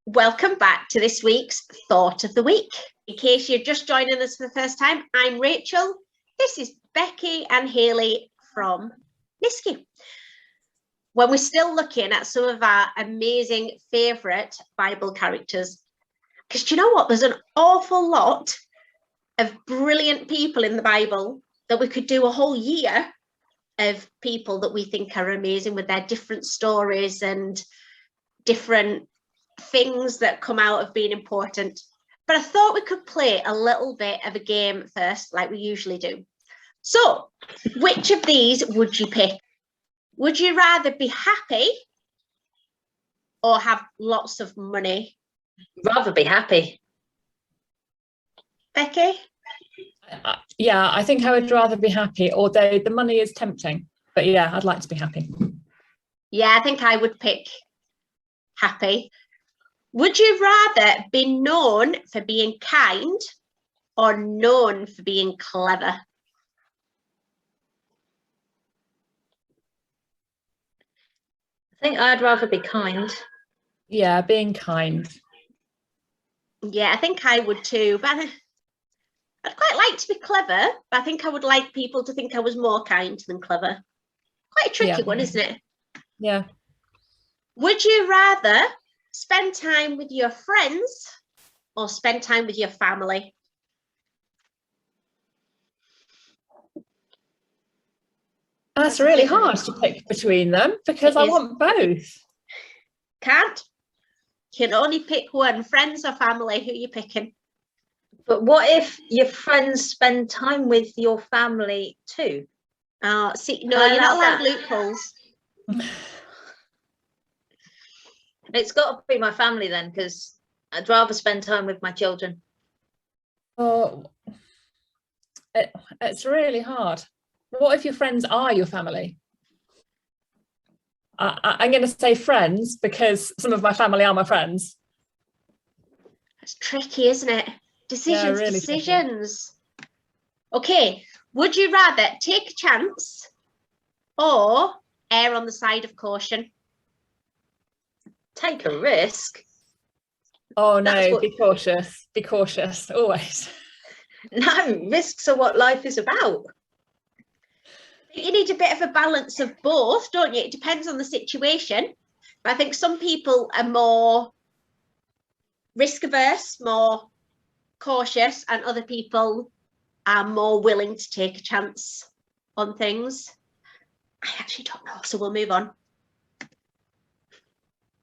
Welcome back to this week's Thought of the Week. In case you're just joining us for the first time, I'm Rachel. This is Becky and Hayley from Nisky. When we're still looking at some of our amazing favourite Bible characters, because do you know what? There's an awful lot of brilliant people in the Bible that we could do a whole year of people that we think are amazing with their different stories and different things that come out of being important. But I thought we could play a little bit of a game first, like we usually do. So, which of these would you pick? Would you rather be happy or have lots of money? Rather be happy. Becky? Yeah, I think I would rather be happy, although the money is tempting. But yeah, I'd like to be happy. Yeah, I think I would pick happy. Would you rather be known for being kind or known for being clever? I think I'd rather be kind. Yeah, being kind. Yeah, I think I would too. But I'd quite like to be clever, but I think I would like people to think I was more kind than clever. Quite a tricky one, isn't it? Yeah. Would you rather spend time with your friends or spend time with your family? That's really hard to pick between them because I want both. Can't. You can only pick one. Friends or family, who are you picking? But what if your friends spend time with your family too? See, no, you're not allowed loopholes. It's got to be my family then, because I'd rather spend time with my children. Oh, it's really hard. What if your friends are your family? I'm going to say friends because some of my family are my friends. That's tricky, isn't it? Decisions, really decisions. Tricky. Okay, would you rather take a chance or err on the side of caution? Take a risk. Oh no, be cautious. Be cautious, always. No, risks are what life is about. You need a bit of a balance of both, don't you? It depends on the situation. But I think some people are more risk averse, more cautious, and other people are more willing to take a chance on things. I actually don't know, so we'll move on.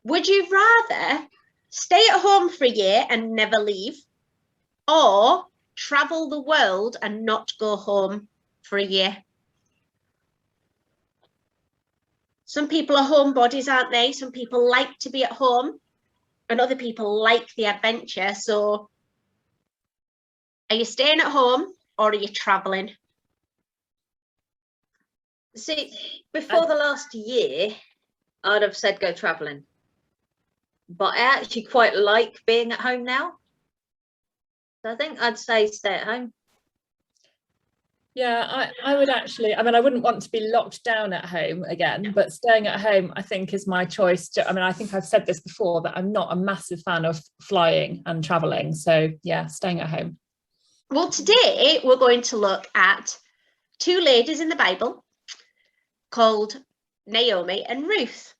Would you rather stay at home for a year and never leave, or travel the world and not go home for a year? Some people are homebodies, aren't they? Some people like to be at home and other people like the adventure. So are you staying at home or are you traveling? See, before the last year, I'd have said go traveling. But I actually quite like being at home now. So I think I'd say stay at home. Yeah, I would actually, I mean, I wouldn't want to be locked down at home again, but staying at home, I think, is my choice. I mean, I think I've said this before, that I'm not a massive fan of flying and traveling. So yeah, staying at home. Well, today we're going to look at two ladies in the Bible called Naomi and Ruth.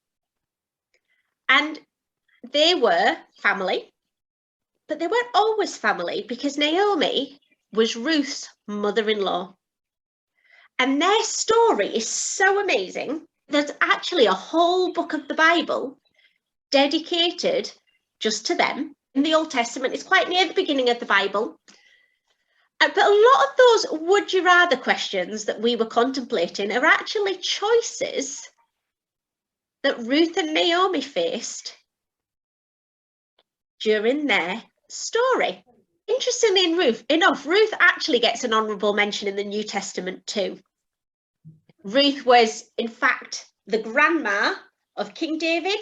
And they were family, but they weren't always family because Naomi was Ruth's mother-in-law. And their story is so amazing. There's actually a whole book of the Bible dedicated just to them. In the Old Testament, it's quite near the beginning of the Bible. But a lot of those would you rather questions that we were contemplating are actually choices that Ruth and Naomi faced during their story. Interestingly enough, Ruth actually gets an honourable mention in the New Testament too. Ruth was, in fact, the grandma of King David.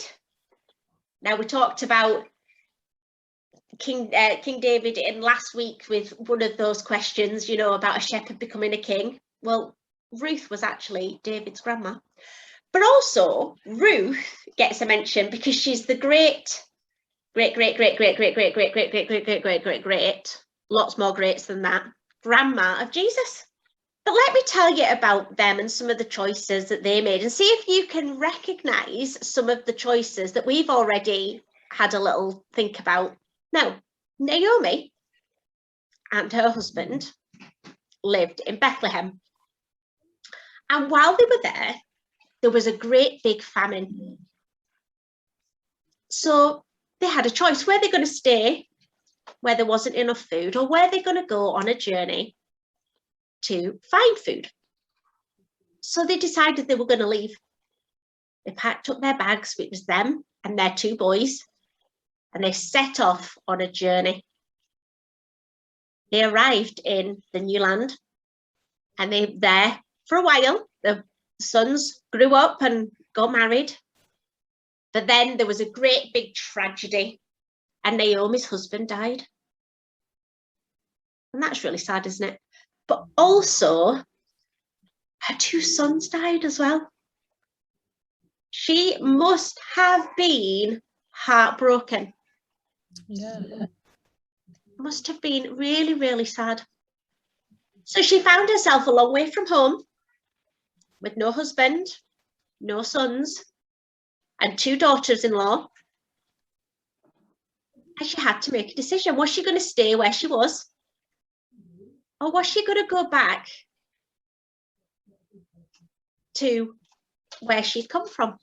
Now, we talked about King David in last week with one of those questions, you know, about a shepherd becoming a king. Well, Ruth was actually David's grandma. But also, Ruth gets a mention because she's the great great, lots more greats than that, grandma of Jesus. But let me tell you about them and some of the choices that they made and see if you can recognise some of the choices that we've already had a little think about. Now, Naomi and her husband lived in Bethlehem. And while they were there was a great big famine. So they had a choice. Were they going to stay where there wasn't enough food, or were they going to go on a journey to find food? So they decided they were going to leave. They packed up their bags, it was them and their 2 boys, and they set off on a journey. They arrived in the new land and they were there for a while. The sons grew up and got married. But then there was a great big tragedy and Naomi's husband died. And that's really sad, isn't it? But also, her 2 sons died as well. She must have been heartbroken. Yeah. Must have been really, really sad. So she found herself a long way from home with no husband, no sons, and 2 daughters-in-law. And she had to make a decision. Was she going to stay where she was? Or was she going to go back to where she'd come from?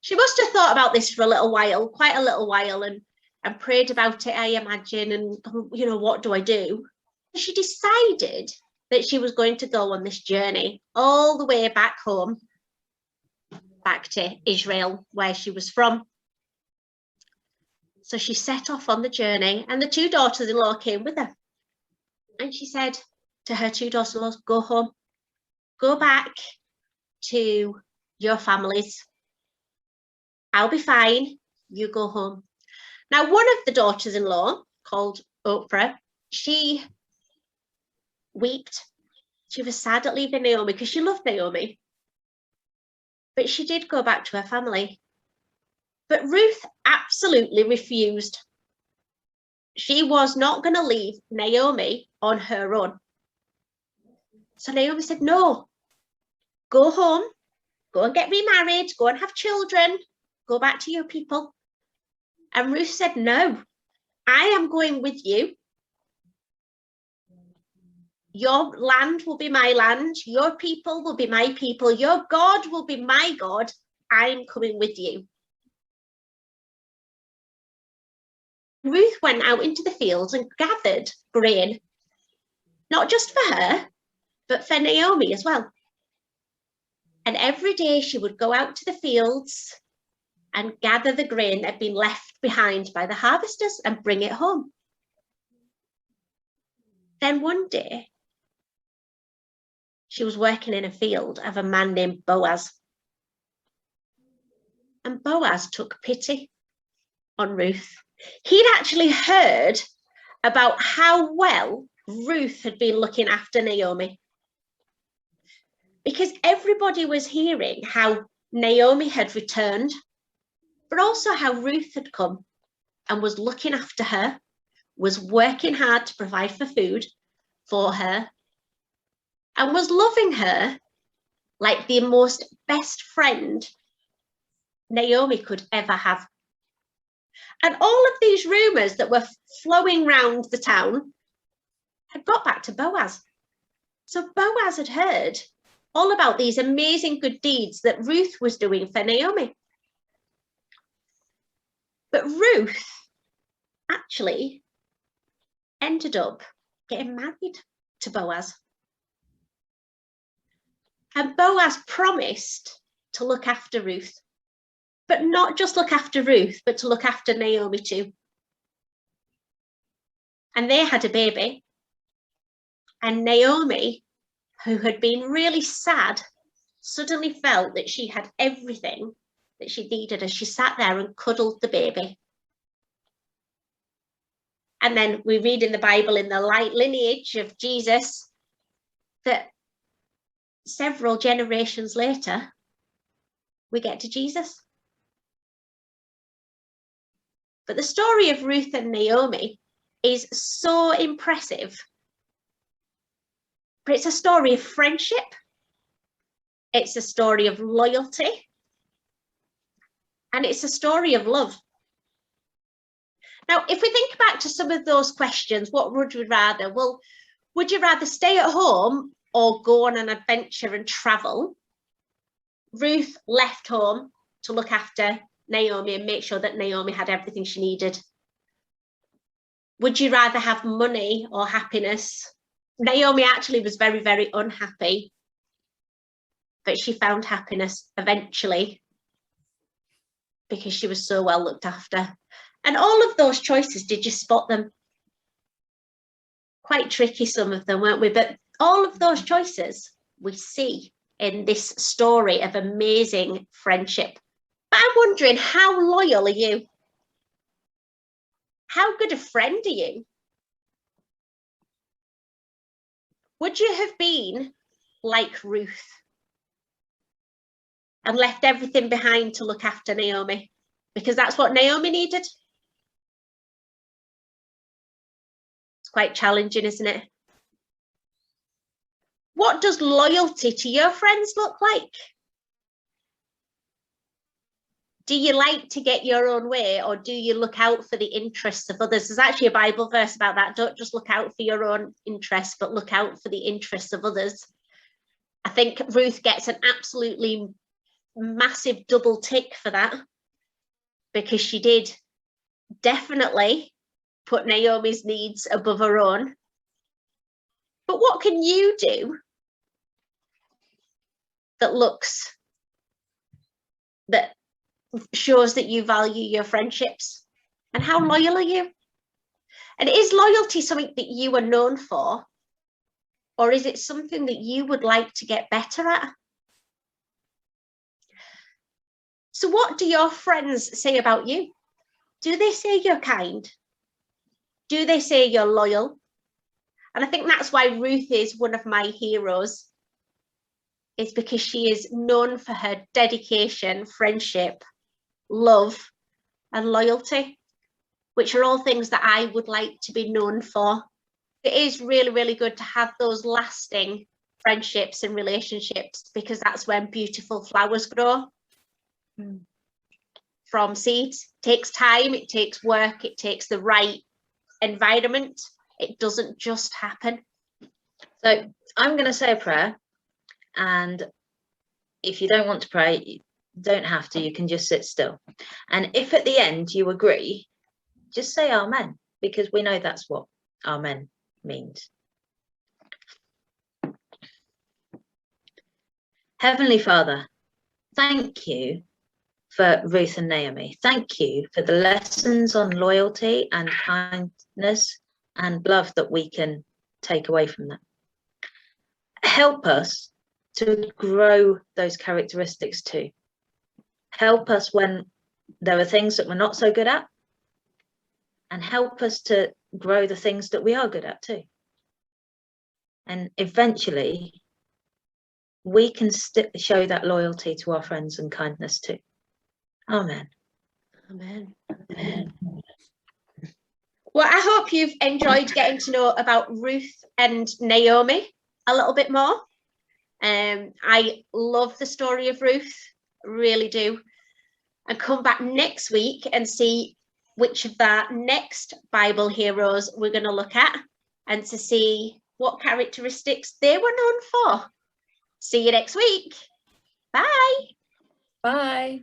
She must have thought about this for a little while, quite a little while, and prayed about it, I imagine, and, you know, what do I do? She decided that she was going to go on this journey all the way back home, back to Israel, where she was from. So she set off on the journey, and the 2 daughters-in-law came with her. And she said to her 2 daughters-in-law, go home, go back to your families. I'll be fine, you go home. Now, one of the daughters-in-law, called Oprah, she wept. She was sad at leaving Naomi because she loved Naomi. But she did go back to her family. But Ruth absolutely refused. She was not going to leave Naomi on her own. So Naomi said, no, go home, go and get remarried, go and have children, go back to your people. And Ruth said, no, I am going with you. Your land will be my land. Your people will be my people. Your God will be my God. I'm coming with you. Ruth went out into the fields and gathered grain, not just for her, but for Naomi as well. And every day she would go out to the fields and gather the grain that had been left behind by the harvesters and bring it home. Then one day, she was working in a field of a man named Boaz. And Boaz took pity on Ruth. He'd actually heard about how well Ruth had been looking after Naomi. Because everybody was hearing how Naomi had returned, but also how Ruth had come and was looking after her, was working hard to provide for food for her, and was loving her like the most best friend Naomi could ever have. And all of these rumours that were flowing round the town had got back to Boaz. So Boaz had heard all about these amazing good deeds that Ruth was doing for Naomi. But Ruth actually ended up getting married to Boaz. And Boaz promised to look after Ruth, but not just look after Ruth, but to look after Naomi too. And they had a baby. And Naomi, who had been really sad, suddenly felt that she had everything that she needed as she sat there and cuddled the baby. And then we read in the Bible, in the lineage of Jesus, that several generations later, we get to Jesus. But the story of Ruth and Naomi is so impressive. But it's a story of friendship. It's a story of loyalty. And it's a story of love. Now, if we think back to some of those questions, what would we rather? Well, would you rather stay at home or go on an adventure and travel? Ruth left home to look after Naomi and make sure that Naomi had everything she needed. Would you rather have money or happiness? Naomi actually was very, very unhappy, but she found happiness eventually because she was so well looked after. And all of those choices, did you spot them? Quite tricky, some of them, weren't we? But all of those choices we see in this story of amazing friendship. But I'm wondering, how loyal are you? How good a friend are you? Would you have been like Ruth and left everything behind to look after Naomi? Because that's what Naomi needed. It's quite challenging, isn't it? What does loyalty to your friends look like? Do you like to get your own way, or do you look out for the interests of others? There's actually a Bible verse about that. Don't just look out for your own interests, but look out for the interests of others. I think Ruth gets an absolutely massive double tick for that, because she did definitely put Naomi's needs above her own. But what can you do that shows that you value your friendships? And how loyal are you? And is loyalty something that you are known for, or is it something that you would like to get better at? So what do your friends say about you? Do they say you're kind? Do they say you're loyal? And I think that's why Ruth is one of my heroes. It's because she is known for her dedication, friendship, love, and loyalty, which are all things that I would like to be known for. It is really, really good to have those lasting friendships and relationships, because that's when beautiful flowers grow. From seeds. It takes time, it takes work, it takes the right environment. It doesn't just happen. So I'm going to say a prayer, and if you don't want to pray, you don't have to, you can just sit still. And if at the end you agree, just say amen, because we know that's what amen means. Heavenly Father, thank you for Ruth and Naomi. Thank you for the lessons on loyalty and kindness and love that we can take away from that. Help us to grow those characteristics too. Help us when there are things that we're not so good at, and help us to grow the things that we are good at too. And eventually we can show that loyalty to our friends and kindness too. Amen. Amen. Amen. Well, I hope you've enjoyed getting to know about Ruth and Naomi a little bit more. I love the story of Ruth, really do. And come back next week and see which of the next Bible heroes we're going to look at, and to see what characteristics they were known for. See you next week. Bye. Bye.